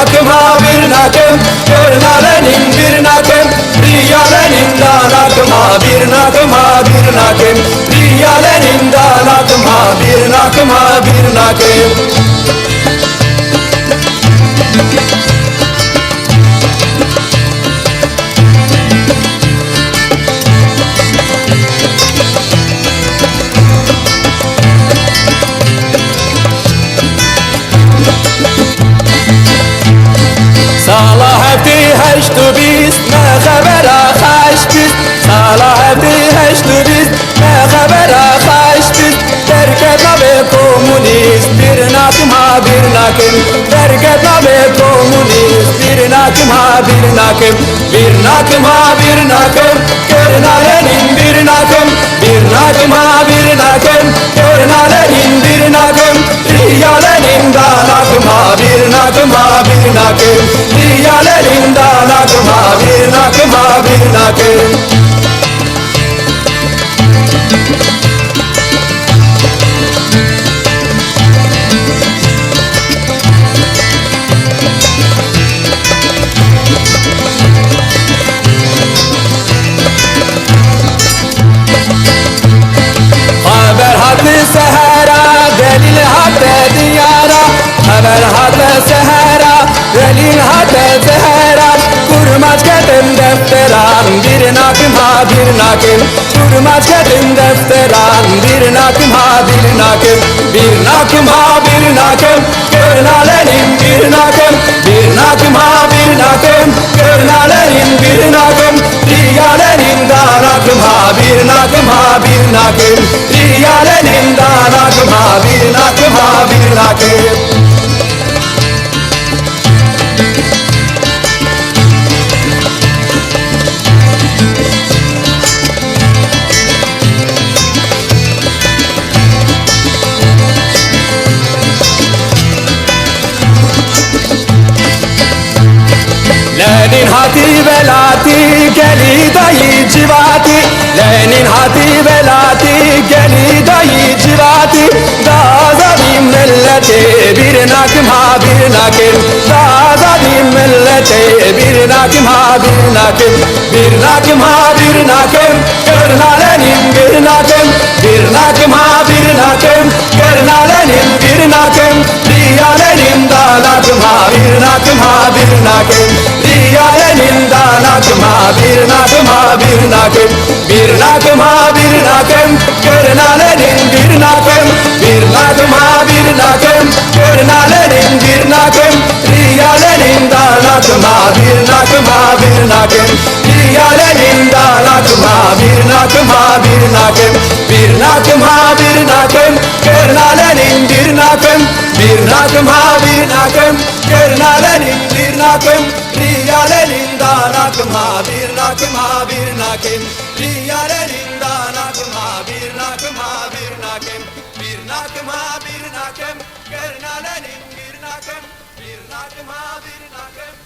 nakım ha bir nakım, körnalenin bir nakım, riyalenin da nakım ha bir nakım ha bir nakım, riyalenin da nakım ha bir nakım ha bir nakım. سالا هفتی هشت و بیست نه خبر خش بیست سالا هفتی هشت و بیست نه خبر خش بیست درکت به کمونیست bir nakım ha bir nakım derket be komünist bir nakım ha bir nakım bir nakım ha bir nakım körnalenin bir nakım bir nakım ha bir nakım körnalenin bir nakım riyalenin da nakım ha bir nakım ha bir nakım riyalenin da nakım ha bir nakım ha bir nakım. Haber hattı sehera, delil hattı diyara. Haber hattı sehera, delil hattı sehera. Kurmaç kedim defteran, bir nakım ha bir nakım. Kurmaç kedim defteran, bir nakım ha bir nakım. Bir nakım ha bir nakım, körnalenin bir nakım. Bir nakım ha bir nakım, körnalenin bir nakım. Riyalenin da nakım ha bir nakım ha bir nakım. Riyalenin da nakım ha bir nakım ha bir nakım. Lenin hati velati geli dayı civati Lenin hati velati geli dayı civati Dazadim millete bir nakım ha bir nakım Dazadim millete bir nakım ha bir nakım Bir nakım ha bir nakım körnalenin bir nakım Bir nakım ha bir nakım körnalenin bir nakım Riyalenin da nakım ha bir nakım ha bir nakım Riyalenin da nakım ha bir nakım ha bir nakım Bir nakım ha bir nakım körnalenin bir nakım Bir nakım ha bir nakım körnalenin bir nakım Riyalenin da nakım ha bir nakım ha bir nakım Riyalenin da nakım ha bir nakım ha bir nakım Bir nakım ha bir nakım körnalenin bir nakım Bir nakım ha bir nakım körnalenin bir nakım Riyalenin da nakım ha bir nakım ha bir nakım Riyalenin da nakım ha bir nakım ha bir nakım Bir nakım ha bir nakım körnalenin bir nakım Bir nakım ha bir nakım